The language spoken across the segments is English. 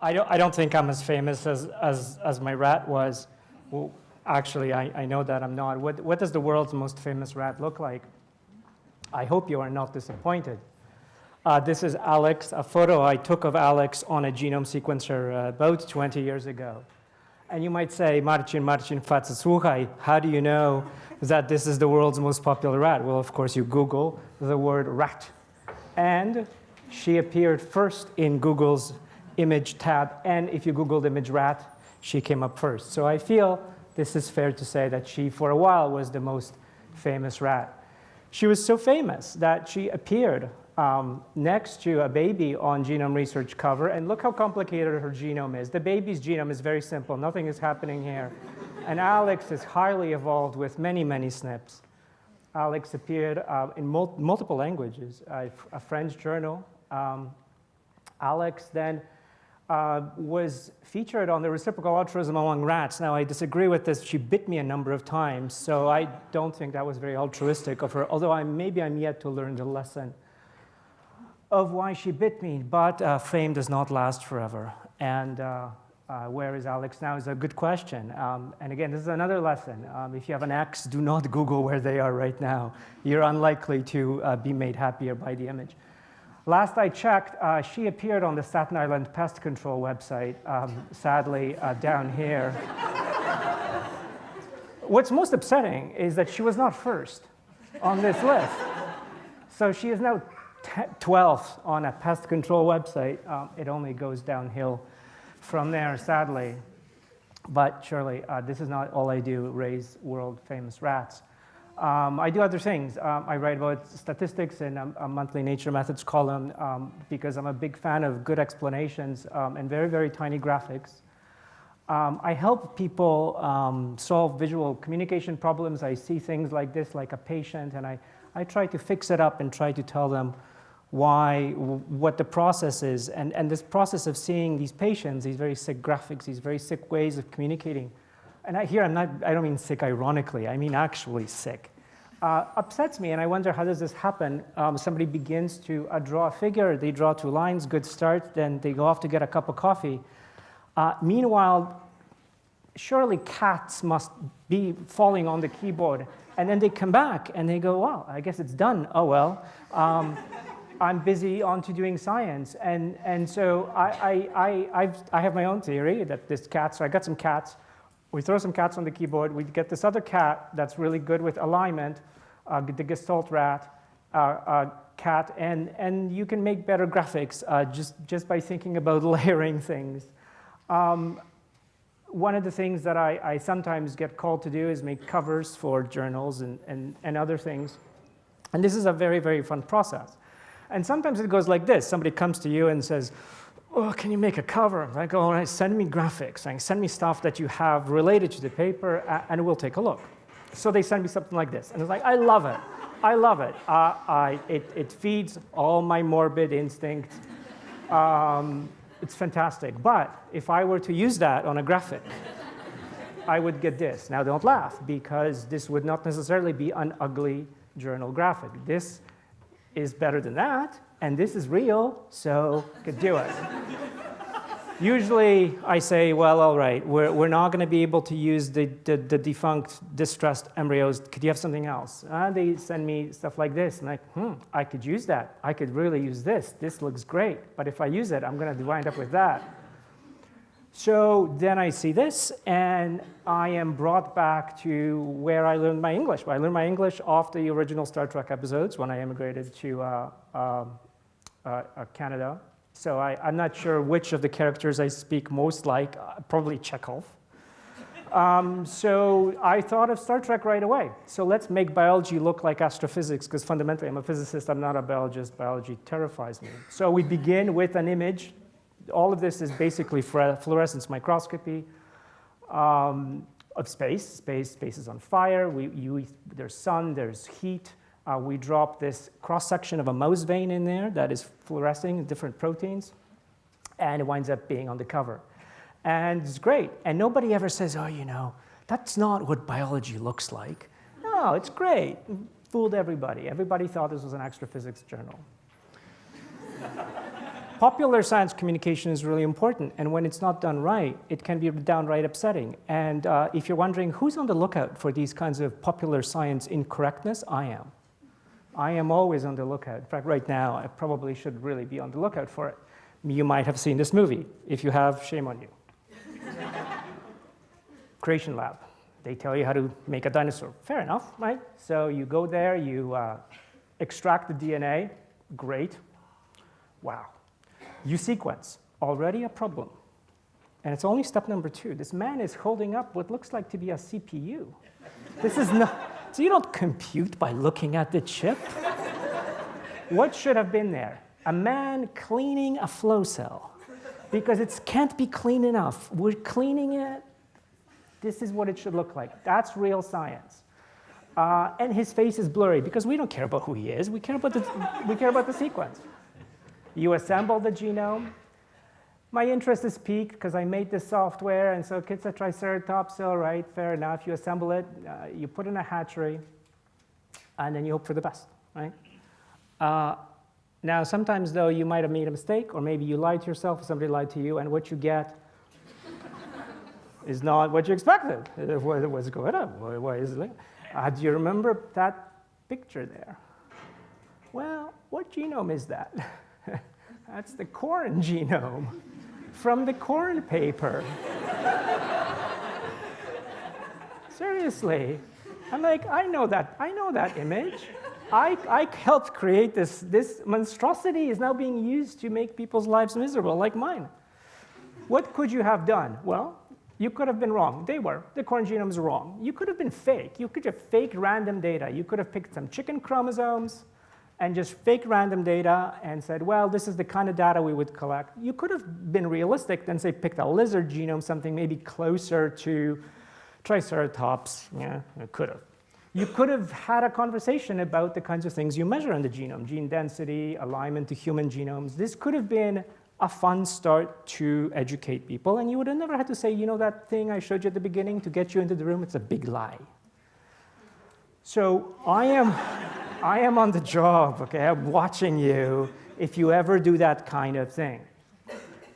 I don't think I'm as famous as my rat was. Well, actually, I know that I'm not. What does the world's most famous rat look like? I hope you are not disappointed. This is Alex, a photo I took of Alex on a genome sequencer about 20 years ago. And you might say, Marcin, słuchaj, how do you know that this is the world's most popular rat? Well, of course, you Google the word rat. And she appeared first in Google's image tab. And if you Googled image rat, she came up first. So I feel this is fair to say that she, for a while, was the most famous rat. She was so famous that she appeared next to a baby on Genome Research cover, and look how complicated her genome is. The baby's genome is very simple. Nothing is happening here. And Alex is highly evolved with many, many SNPs. Alex appeared in multiple languages, a French journal. Alex then was featured on the reciprocal altruism among rats. Now, I disagree with this. She bit me a number of times, so I don't think that was very altruistic of her, although maybe I'm yet to learn the lesson of why she bit me. But fame does not last forever. And where is Alex now is a good question. And again, this is another lesson. If you have an ex, do not Google where they are right now. You're unlikely to be made happier by the image. Last I checked, she appeared on the Staten Island Pest Control website, sadly, down here. What's most upsetting is that she was not first on this list. So she is now 12th on a pest control website. It only goes downhill from there, sadly. But surely, this is not all I do, raise world-famous rats. I do other things. I write about statistics in a monthly Nature Methods column because I'm a big fan of good explanations and very, very tiny graphics. I help people solve visual communication problems. I see things like this, like a patient, and I try to fix it up and try to tell them what the process is. And this process of seeing these patients, these very sick graphics, these very sick ways of communicating, and I don't mean sick ironically, I mean actually sick, upsets me, and I wonder how does this happen? Somebody begins to draw a figure, they draw 2 lines, good start, then they go off to get a cup of coffee. Meanwhile, surely cats must be falling on the keyboard, and then they come back and they go, well, I guess it's done, oh well. I'm busy on to doing science, and so I have my own theory that this cat, so I got some cats, we throw some cats on the keyboard, we get this other cat that's really good with alignment, the Gestalt rat cat, and you can make better graphics just by thinking about layering things. One of the things that I sometimes get called to do is make covers for journals and other things, and this is a very, very fun process. And sometimes it goes like this. Somebody comes to you and says, oh, can you make a cover? I go, all right, send me graphics. And send me stuff that you have related to the paper, and we'll take a look. So they send me something like this. And it's like, I love it. I love it. It feeds all my morbid instincts. It's fantastic. But if I were to use that on a graphic, I would get this. Now, don't laugh, because this would not necessarily be an ugly journal graphic. This is better than that, and this is real, so could do it. Usually I say, well, all right, we're not going to be able to use the defunct, distressed embryos. Could you have something else? They send me stuff like this, and I could use that. I could really use this. This looks great, but if I use it, I'm going to wind up with that. So then I see this, and I am brought back to where I learned my English. I learned my English off the original Star Trek episodes when I immigrated to Canada. So I'm not sure which of the characters I speak most like, probably Chekhov. So I thought of Star Trek right away. So let's make biology look like astrophysics, because fundamentally I'm a physicist, I'm not a biologist. Biology terrifies me. So we begin with an image. All of this is basically fluorescence microscopy of space. Space is on fire. There's sun, there's heat. We drop this cross-section of a mouse vein in there that is fluorescing different proteins, and it winds up being on the cover. And it's great. And nobody ever says, oh, you know, that's not what biology looks like. No, it's great. Fooled everybody. Everybody thought this was an astrophysics journal. Popular science communication is really important, and when it's not done right, it can be downright upsetting. And if you're wondering who's on the lookout for these kinds of popular science incorrectness, I am. I am always on the lookout. In fact, right now, I probably should really be on the lookout for it. You might have seen this movie. If you have, shame on you. Creation Lab. They tell you how to make a dinosaur. Fair enough, right? So you go there, you extract the DNA. Great. Wow. You sequence. Already a problem. And it's only step number 2. This man is holding up what looks like to be a CPU. This is not, so you don't compute by looking at the chip. What should have been there? A man cleaning a flow cell. Because it can't be clean enough. We're cleaning it. This is what it should look like. That's real science. And his face is blurry because we don't care about who he is. We care about the sequence. You assemble the genome. My interest is piqued because I made this software, and so it's a Triceratops, all right, fair enough. You assemble it, you put in a hatchery, and then you hope for the best, right? Now, sometimes, though, you might have made a mistake, or maybe you lied to yourself, or somebody lied to you, and what you get is not what you expected. What's going on? Why is it? Do you remember that picture there? Well, what genome is that? That's the corn genome from the corn paper. Seriously. I'm like, I know that image. I helped create this. This monstrosity is now being used to make people's lives miserable, like mine. What could you have done? Well, you could have been wrong. They were. The corn genome's wrong. You could have been fake. You could have faked random data. You could have picked some chicken chromosomes and just fake random data and said, well, this is the kind of data we would collect. You could have been realistic and say picked a lizard genome, something maybe closer to Triceratops. Yeah, you could have. You could have had a conversation about the kinds of things you measure in the genome, gene density, alignment to human genomes. This could have been a fun start to educate people, and you would have never had to say, you know that thing I showed you at the beginning to get you into the room, it's a big lie. So I am on the job, okay? I'm watching you if you ever do that kind of thing.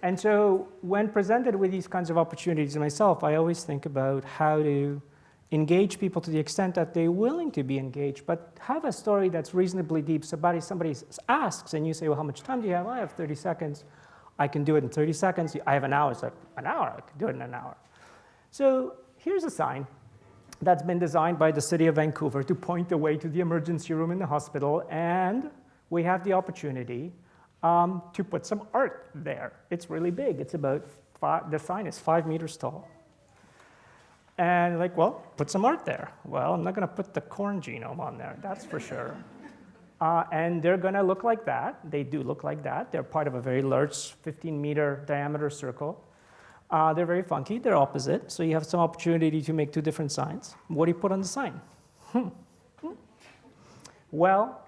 And so when presented with these kinds of opportunities myself, I always think about how to engage people to the extent that they're willing to be engaged, but have a story that's reasonably deep. Somebody asks, and you say, well, how much time do you have? I have 30 seconds. I can do it in 30 seconds. I have an hour. It's like, an hour? I can do it in an hour. So here's a sign that's been designed by the city of Vancouver to point the way to the emergency room in the hospital, and we have the opportunity to put some art there. It's really big. It's about, the sign is 5 meters tall. And like, well, put some art there. Well, I'm not going to put the corn genome on there, that's for sure. And they're going to look like that. They do look like that. They're part of a very large 15-meter diameter circle. They're very funky. They're opposite. So you have some opportunity to make 2 different signs. What do you put on the sign? Well,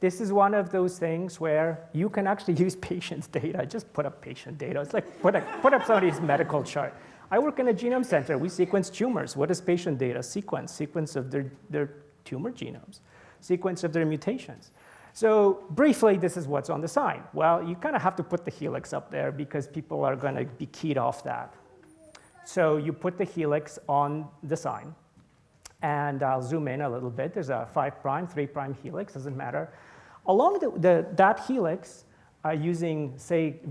this is one of those things where you can actually use patient's data. Just put up patient data. It's like put up somebody's medical chart. I work in a genome center. We sequence tumors. What is patient data? Sequence of their tumor genomes, sequence of their mutations. So briefly, this is what's on the sign. Well, you kind of have to put the helix up there because people are going to be keyed off that. So you put the helix on the sign. And I'll zoom in a little bit. There's a 5', 3' helix, doesn't matter. Along that helix, using, say,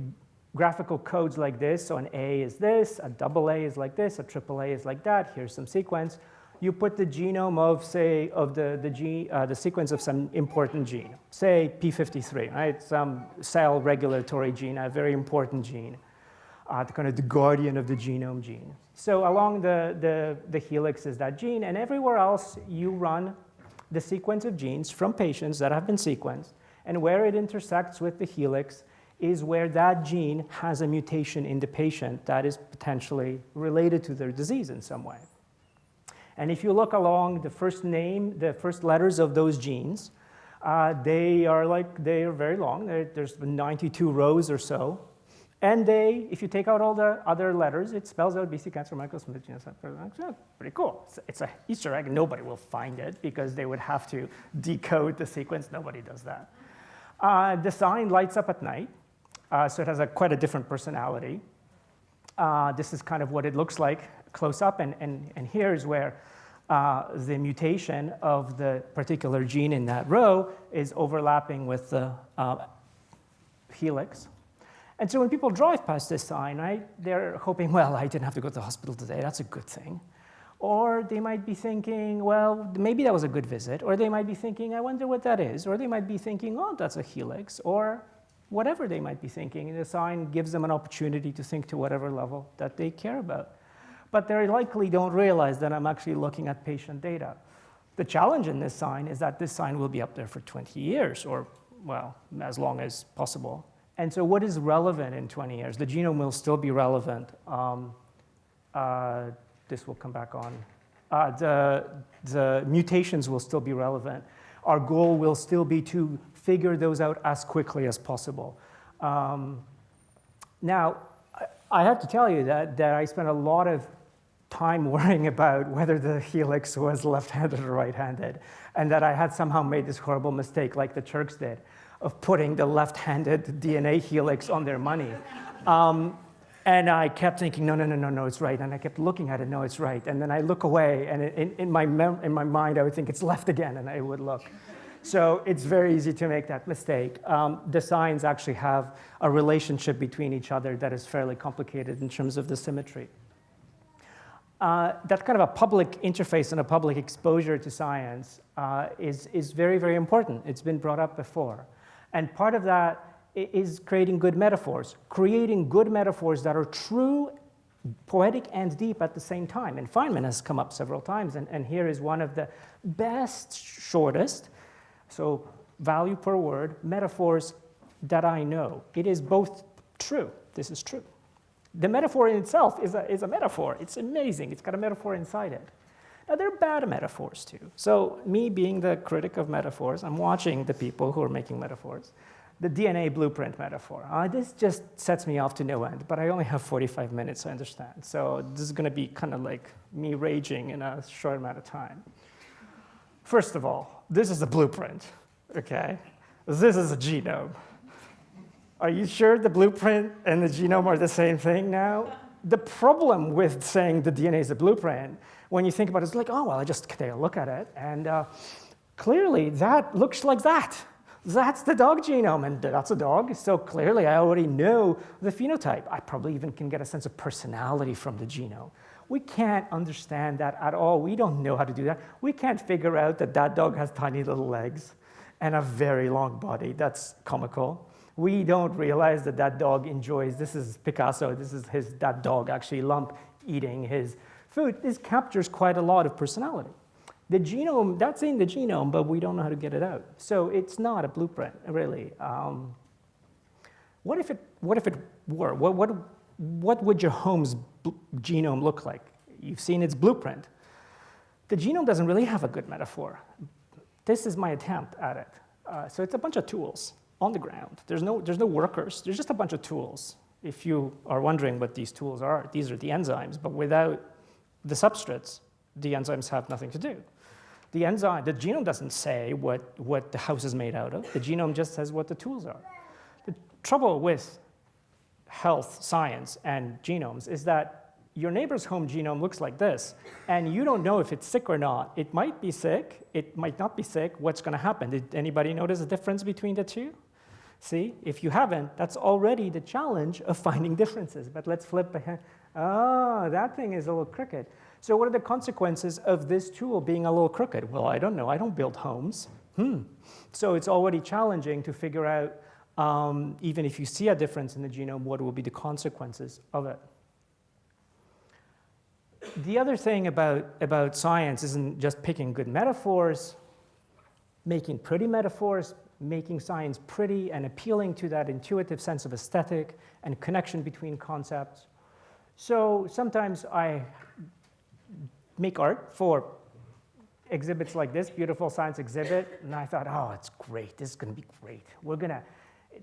graphical codes like this, so an A is this, a double A is like this, a triple A is like that. Here's some sequence. You put the genome of, say, of the sequence of some important gene, say P53, right? Some cell regulatory gene, a very important gene, kind of the guardian of the genome gene. So along the helix is that gene, and everywhere else you run the sequence of genes from patients that have been sequenced, and where it intersects with the helix is where that gene has a mutation in the patient that is potentially related to their disease in some way. And if you look along the first name, the first letters of those genes, they are very long. There's 92 rows or so. And if you take out all the other letters, it spells out BC cancer microscopic genus. Pretty cool. It's an Easter egg. Nobody will find it because they would have to decode the sequence. Nobody does that. The sign lights up at night. So it has quite a different personality. This is kind of what it looks like close up, and here's where the mutation of the particular gene in that row is overlapping with the helix. And so when people drive past this sign, right, they're hoping, well, I didn't have to go to the hospital today, that's a good thing. Or they might be thinking, well, maybe that was a good visit. Or they might be thinking, I wonder what that is. Or they might be thinking, oh, that's a helix. Or whatever they might be thinking. And the sign gives them an opportunity to think to whatever level that they care about. But they likely don't realize that I'm actually looking at patient data. The challenge in this sign is that this sign will be up there for 20 years, or, well, as long as possible. And so what is relevant in 20 years? The genome will still be relevant. This will come back on. The mutations will still be relevant. Our goal will still be to figure those out as quickly as possible. Now, I have to tell you that I spent a lot of time worrying about whether the helix was left-handed or right-handed, and that I had somehow made this horrible mistake, like the Turks did, of putting the left-handed DNA helix on their money. And I kept thinking, no, it's right. And I kept looking at it, no, it's right. And then I look away, and in my mind, I would think it's left again, and I would look. So it's very easy to make that mistake. The signs actually have a relationship between each other that is fairly complicated in terms of the symmetry. That kind of a public interface and a public exposure to science is very, very important. It's been brought up before. And part of that is creating good metaphors that are true, poetic, and deep at the same time. And Fineman has come up several times, and here is one of the best, shortest, so value per word, metaphors that I know. It is both true. This is true. The metaphor in itself is a metaphor. It's amazing. It's got a metaphor inside it. Now, there are bad metaphors, too. So me being the critic of metaphors, I'm watching the people who are making metaphors. The DNA blueprint metaphor. This just sets me off to no end, but I only have 45 minutes, I understand. So this is going to be kind of like me raging in a short amount of time. First of all, this is a blueprint, okay? This is a genome. Are you sure the blueprint and the genome are the same thing now? The problem with saying the DNA is a blueprint, when you think about it, it's like, oh, well, I just take a look at it, and clearly that looks like that. That's the dog genome, and that's a dog, so clearly I already know the phenotype. I probably even can get a sense of personality from the genome. We can't understand that at all. We don't know how to do that. We can't figure out that that dog has tiny little legs and a very long body. That's comical. We don't realize that that dog enjoys, this is Picasso, this is that dog actually lump eating his food. This captures quite a lot of personality. The genome, that's in the genome, but we don't know how to get it out. So it's not a blueprint, really. What if it were? What would your home's genome look like? You've seen its blueprint. The genome doesn't really have a good metaphor. This is my attempt at it. So it's a bunch of tools on the ground. There's no workers. There's just a bunch of tools. If you are wondering what these tools are, these are the enzymes. But without the substrates, the enzymes have nothing to do. The genome doesn't say what the house is made out of. The genome just says what the tools are. The trouble with health science and genomes is that your neighbor's home genome looks like this, and you don't know if it's sick or not. It might be sick. It might not be sick. What's going to happen? Did anybody notice a difference between the two? See, if you haven't, that's already the challenge of finding differences. But let's flip ahead. Oh, that thing is a little crooked. So what are the consequences of this tool being a little crooked? Well, I don't know. I don't build homes. So it's already challenging to figure out, even if you see a difference in the genome, what will be the consequences of it. The other thing about science isn't just picking good metaphors, making pretty metaphors, making science pretty and appealing to that intuitive sense of aesthetic and connection between concepts. So sometimes I make art for exhibits like this, beautiful science exhibit, and I thought, oh, it's great. This is going to be great.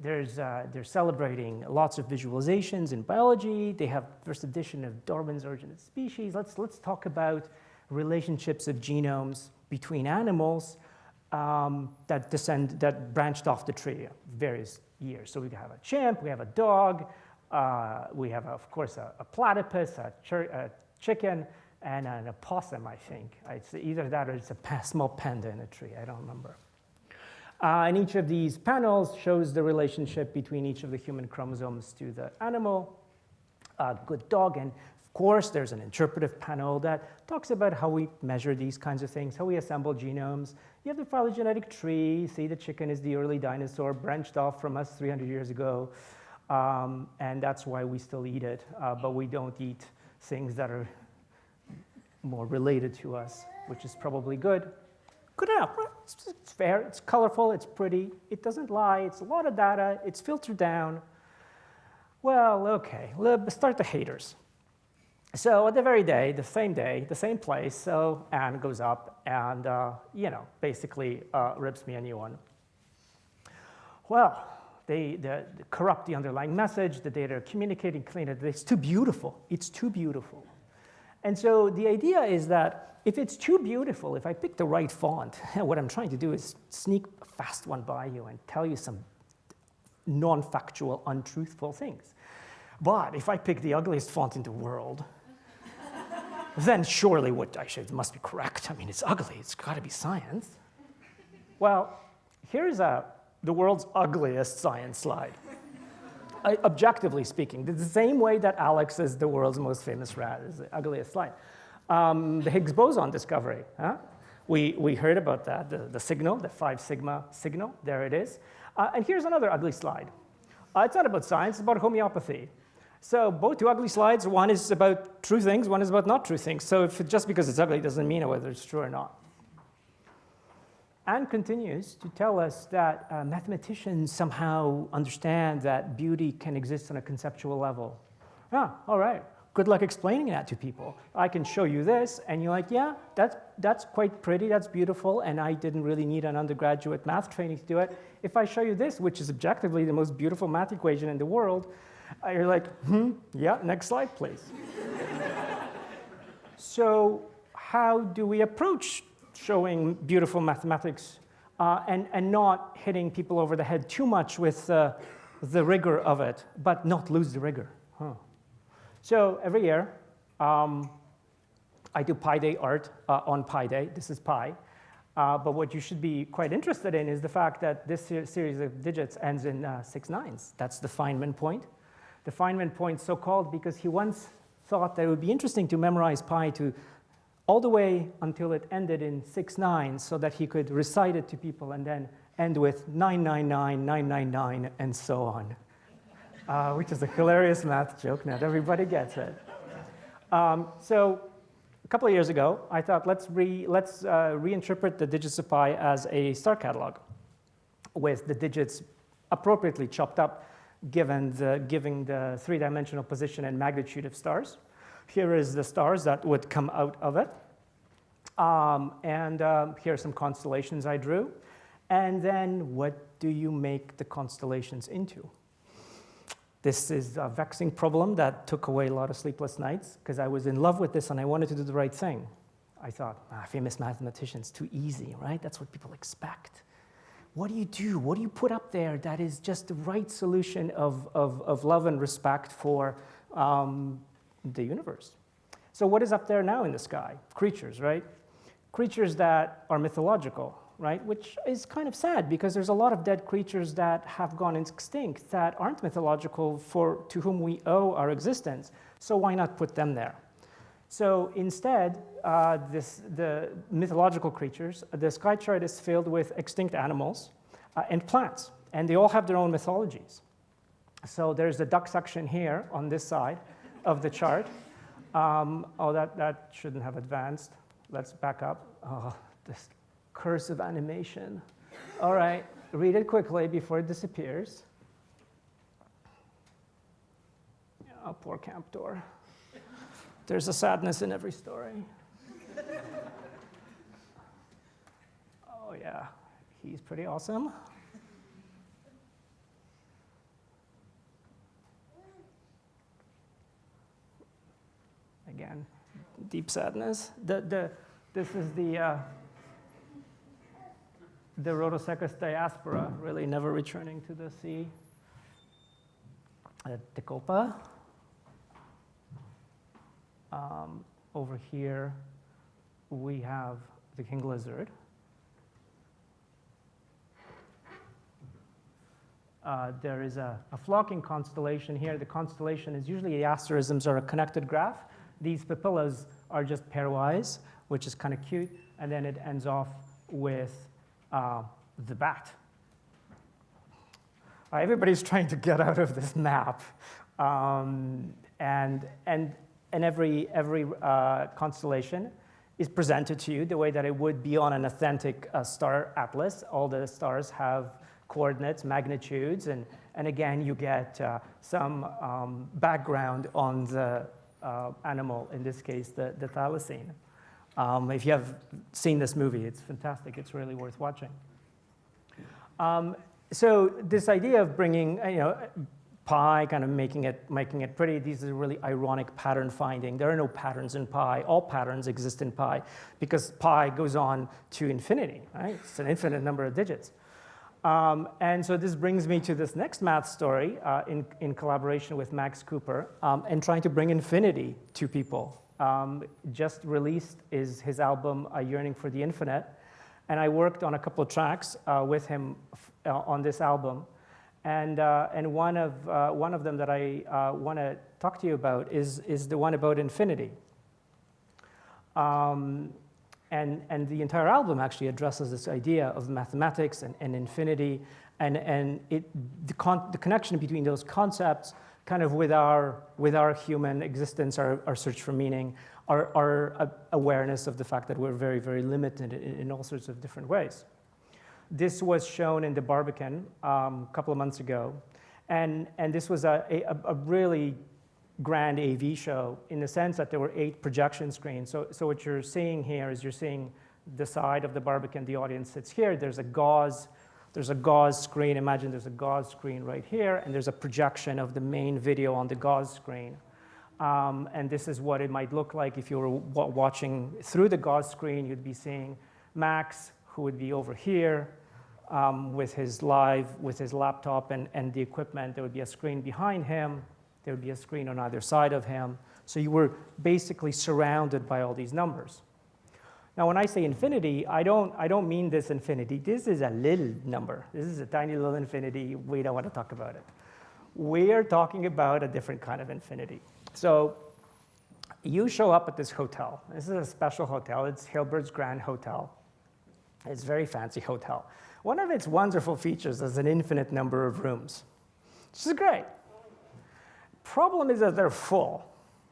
They're celebrating lots of visualizations in biology. They have first edition of Darwin's Origin of Species. Let's talk about relationships of genomes between animals that branched off the tree, various years. So we have a chimp, we have a dog, we have, of course, a platypus, a chicken, and an opossum, I think. It's either that or it's a small panda in a tree. I don't remember. And each of these panels shows the relationship between each of the human chromosomes to the animal. Good dog. And of course, there's an interpretive panel that talks about how we measure these kinds of things, how we assemble genomes. You have the phylogenetic tree. See, the chicken is the early dinosaur, branched off from us 300 years ago. And that's why we still eat it. But we don't eat things that are more related to us, which is probably good. Good enough. It's fair. It's colorful. It's pretty. It doesn't lie. It's a lot of data. It's filtered down. Well, okay. Let's start the haters. So at the very day, the same place, so Anne goes up and, basically rips me a new one. Well, they corrupt the underlying message. The data are communicating, clean it. It's too beautiful. It's too beautiful. And so the idea is that if it's too beautiful, if I pick the right font, what I'm trying to do is sneak a fast one by you and tell you some non-factual, untruthful things. But if I pick the ugliest font in the world, then surely what I should must be correct. I mean, it's ugly. It's got to be science. Well, here's the world's ugliest science slide. Objectively speaking, the same way that Alex is the world's most famous rat is the ugliest slide. The Higgs boson discovery. Huh? We heard about that, the signal, the 5 sigma signal. There it is. And here's another ugly slide. It's not about science, it's about homeopathy. So both two ugly slides, one is about true things, one is about not true things. So just because it's ugly doesn't mean whether it's true or not. Anne continues to tell us that mathematicians somehow understand that beauty can exist on a conceptual level. All right. Good luck explaining that to people. I can show you this, and you're like, yeah, that's quite pretty, that's beautiful, and I didn't really need an undergraduate math training to do it. If I show you this, which is objectively the most beautiful math equation in the world, you're like, yeah, next slide, please. So how do we approach showing beautiful mathematics and not hitting people over the head too much with the rigor of it, but not lose the rigor? So every year, I do Pi Day art on Pi Day. This is pi. But what you should be quite interested in is the fact that this series of digits ends in 6 nines. That's the Fineman point. The Fineman point so-called because he once thought that it would be interesting to memorize pi to all the way until it ended in 6 nines so that he could recite it to people and then end with 999, 999, and so on. Which is a hilarious math joke. Not everybody gets it. So a couple of years ago, I thought let's reinterpret the digits of pi as a star catalog with the digits appropriately chopped up giving the three-dimensional position and magnitude of stars. Here is the stars that would come out of it. Here are some constellations I drew. And then what do you make the constellations into? This is a vexing problem that took away a lot of sleepless nights because I was in love with this and I wanted to do the right thing. I thought, famous mathematicians, too easy, right? That's what people expect. What do you do? What do you put up there that is just the right solution of love and respect for the universe? So what is up there now in the sky? Creatures, right? Creatures that are mythological, right? Which is kind of sad because there's a lot of dead creatures that have gone extinct that aren't mythological to whom we owe our existence. So why not put them there? So instead, the mythological creatures, the sky chart is filled with extinct animals and plants, and they all have their own mythologies. So there's the duck section here on this side of the chart. That shouldn't have advanced. Let's back up. Oh, this cursive animation. All right, read it quickly before it disappears. Oh, poor Camptor. There's a sadness in every story. Oh, yeah, he's pretty awesome. Again, deep sadness. This is the Rhodocecus diaspora, really never returning to the sea. Tecopa. Over here, we have the king lizard. There is a flocking constellation here. The constellation is usually the asterisms are a connected graph. These papillas are just pairwise, which is kind of cute. And then it ends off with the bat. Everybody's trying to get out of this map. And every constellation is presented to you the way that it would be on an authentic star atlas. All the stars have coordinates, magnitudes, and again, you get some background on the animal, in this case, the thylacine. If you have seen this movie, it's fantastic. It's really worth watching. So this idea of bringing, pi, kind of making it pretty, these are really ironic pattern finding. There are no patterns in pi. All patterns exist in pi because pi goes on to infinity, right? It's an infinite number of digits. And so this brings me to this next math story in collaboration with Max Cooper and trying to bring infinity to people. Just released is his album, Yearning for the Infinite. And I worked on a couple of tracks with him on this album. And one of them that I want to talk to you about is the one about infinity. And the entire album actually addresses this idea of mathematics and infinity, and the connection between those concepts, kind of with our human existence, our search for meaning, our awareness of the fact that we're very, very limited in all sorts of different ways. This was shown in the Barbican a couple of months ago, and this was a really grand AV show in the sense that there were 8 projection screens. So what you're seeing here is you're seeing the side of the Barbican, the audience sits here, there's a gauze screen, imagine there's a gauze screen right here, and there's a projection of the main video on the gauze screen. And this is what it might look like if you were watching through the gauze screen. You'd be seeing Max, who would be over here with his laptop and the equipment. There would be a screen behind him. There would be a screen on either side of him. So you were basically surrounded by all these numbers. Now, when I say infinity, I don't mean this infinity. This is a little number. This is a tiny little infinity. We don't want to talk about it. We are talking about a different kind of infinity. So you show up at this hotel. This is a special hotel. It's Hilbert's Grand Hotel. It's a very fancy hotel. One of its wonderful features is an infinite number of rooms, which is great. Problem is that they're full,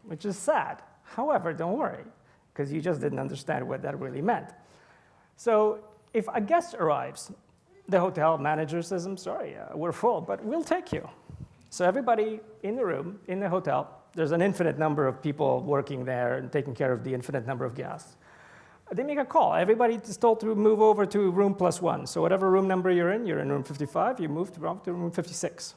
which is sad. However, don't worry, because you just didn't understand what that really meant. So if a guest arrives, the hotel manager says, I'm sorry, we're full, but we'll take you. So everybody in the room, in the hotel, there's an infinite number of people working there and taking care of the infinite number of guests. They make a call. Everybody is told to move over to room +1. So whatever room number you're in room 55, you move to room 56.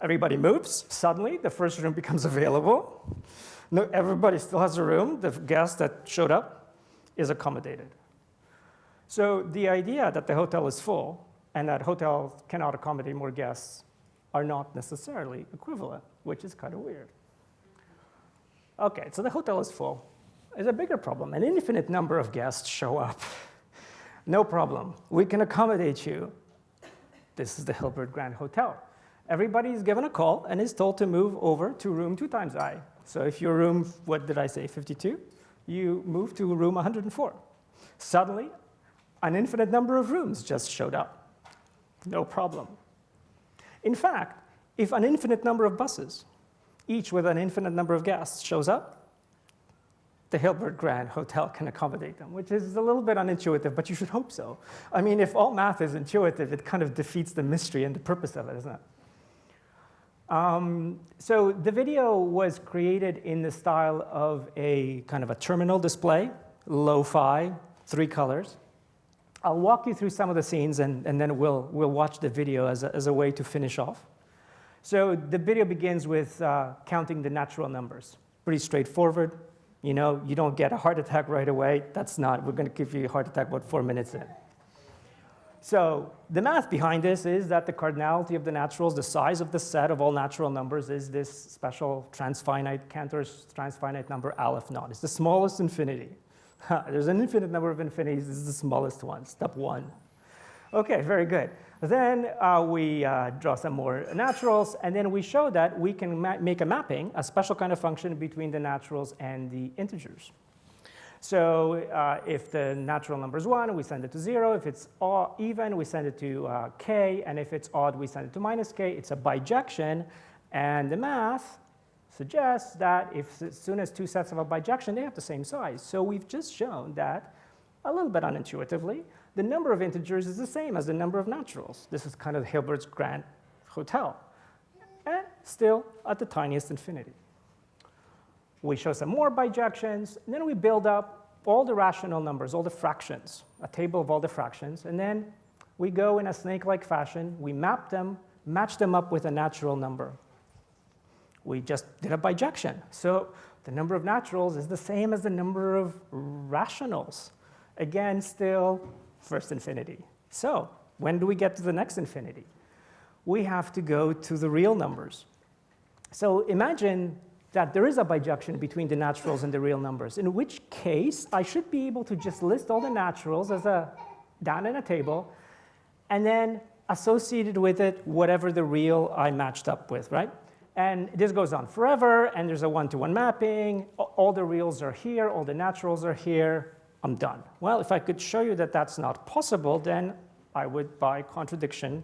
Everybody moves. Suddenly, the first room becomes available. No, everybody still has a room. The guest that showed up is accommodated. So the idea that the hotel is full and that hotels cannot accommodate more guests are not necessarily equivalent, which is kind of weird. Okay, so the hotel is full. There's a bigger problem. An infinite number of guests show up. No problem. We can accommodate you. This is the Hilbert Grand Hotel. Everybody is given a call and is told to move over to room 2 times I. So if you're room, what did I say, 52? You move to room 104. Suddenly, an infinite number of rooms just showed up. No problem. In fact, if an infinite number of buses, each with an infinite number of guests, shows up, the Hilbert Grand Hotel can accommodate them, which is a little bit unintuitive, but you should hope so. I mean, if all math is intuitive, it kind of defeats the mystery and the purpose of it, isn't it? So the video was created in the style of a kind of a terminal display, lo-fi, 3 colors. I'll walk you through some of the scenes, and then we'll watch the video as a way to finish off. So the video begins with counting the natural numbers. Pretty straightforward. You know, you don't get a heart attack right away. That's not. We're going to give you a heart attack about 4 minutes in. So the math behind this is that the cardinality of the naturals, the size of the set of all natural numbers, is this special transfinite, Cantor's transfinite number aleph naught. It's the smallest infinity. There's an infinite number of infinities. This is the smallest one, step one. OK, very good. Then we draw some more naturals, and then we show that we can make a mapping, a special kind of function between the naturals and the integers. So if the natural number is 1, we send it to 0. If it's even, we send it to k. And if it's odd, we send it to minus k. It's a bijection. And the math suggests that if as soon as two sets have a bijection, they have the same size. So we've just shown that, a little bit unintuitively, the number of integers is the same as the number of naturals. This is kind of Hilbert's Grand Hotel. And still at the tiniest infinity. We show some more bijections, and then we build up all the rational numbers, all the fractions, a table of all the fractions, and then we go in a snake-like fashion, we map them, match them up with a natural number. We just did a bijection. So the number of naturals is the same as the number of rationals. Again, still first infinity. So when do we get to the next infinity? We have to go to the real numbers. So imagine that there is a bijection between the naturals and the real numbers, in which case I should be able to just list all the naturals as down in a table, and then associated with it whatever the real I matched up with, right? And this goes on forever, and there's a one-to-one mapping. All the reals are here, all the naturals are here. I'm done. Well, if I could show you that that's not possible, then I would, by contradiction,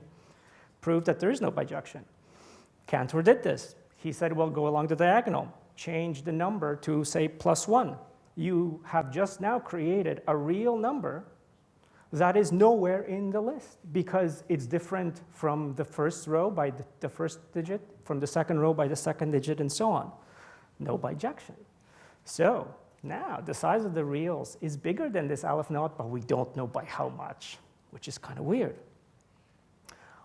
prove that there is no bijection. Cantor did this. He said, well, go along the diagonal. Change the number to, say, +1. You have just now created a real number that is nowhere in the list because it's different from the first row by the first digit, from the second row by the second digit, and so on. No bijection. So now the size of the reals is bigger than this aleph naught, but we don't know by how much, which is kind of weird.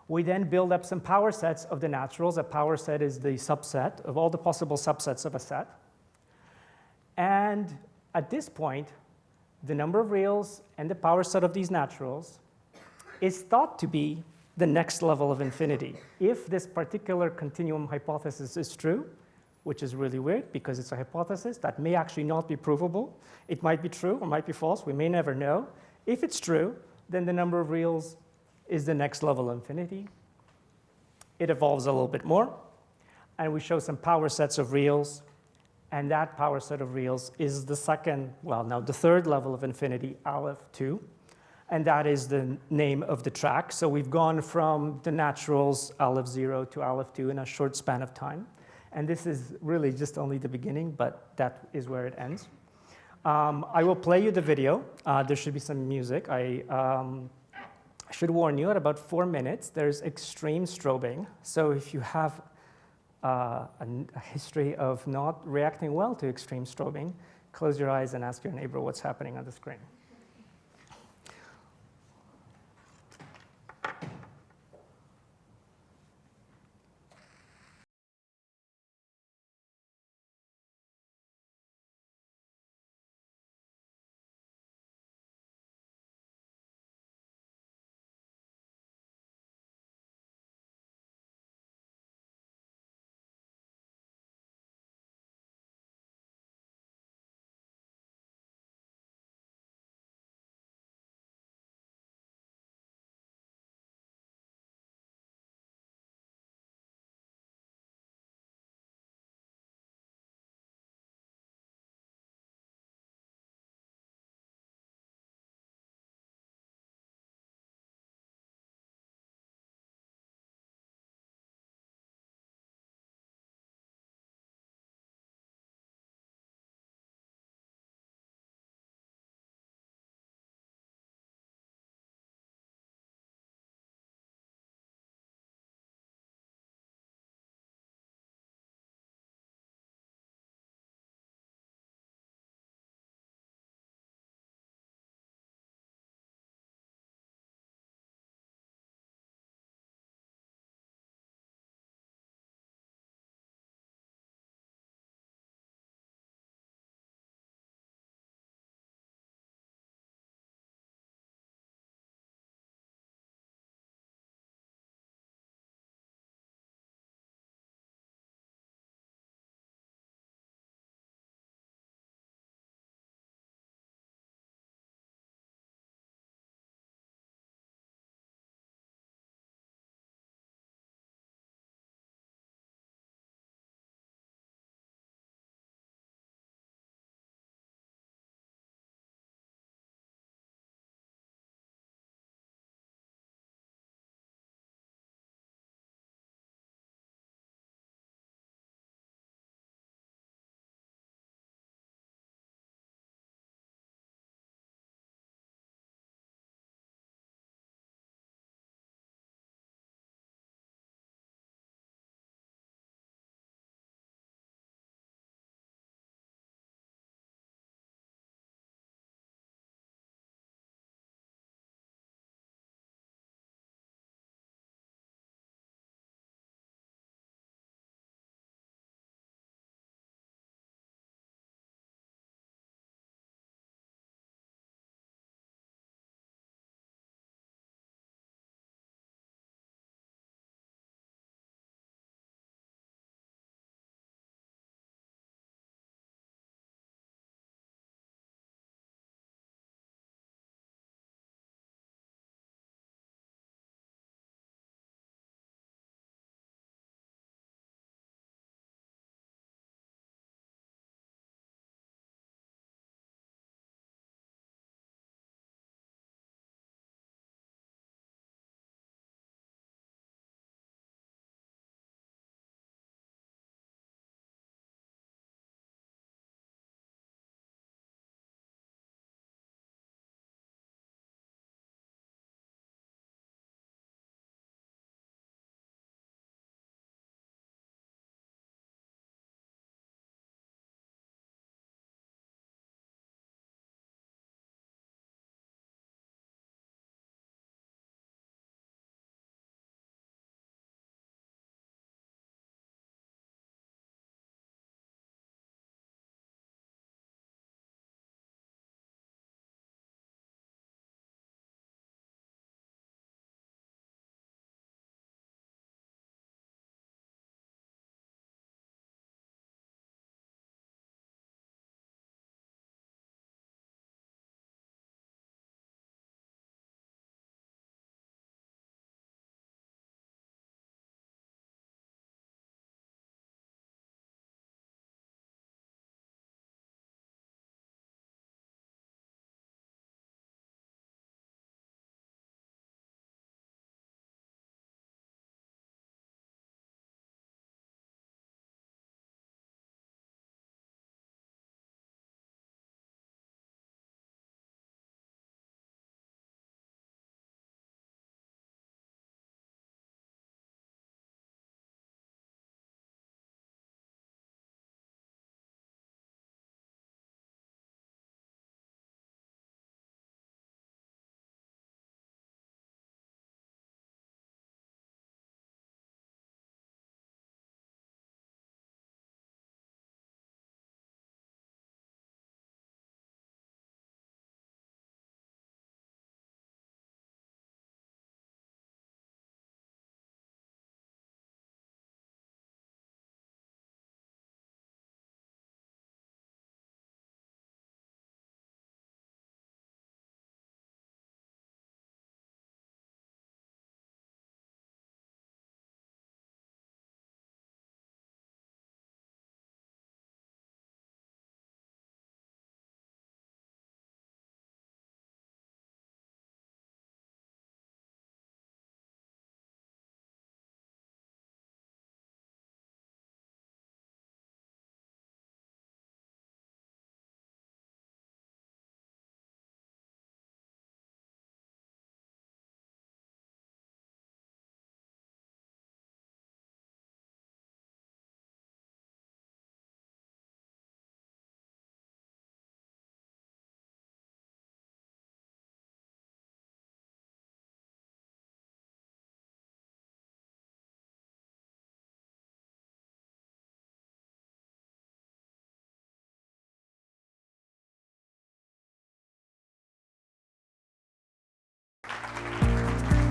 We then build up some power sets of the naturals. A power set is the subset of all the possible subsets of a set. And at this point, the number of reals and the power set of these naturals is thought to be the next level of infinity. If this particular continuum hypothesis is true, which is really weird because it's a hypothesis that may actually not be provable. It might be true or might be false. We may never know. If it's true, then the number of reals is the next level of infinity. It evolves a little bit more, and we show some power sets of reals, and that power set of reals is the second, well, now the third level of infinity, aleph 2, and that is the name of the track. So we've gone from the naturals, aleph 0, to aleph 2 in a short span of time, and this is really just only the beginning, but that is where it ends. I will play you the video. There should be some music. I should warn you, at about 4 minutes, there's extreme strobing. So if you have a history of not reacting well to extreme strobing, close your eyes and ask your neighbor what's happening on the screen.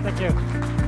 Thank you.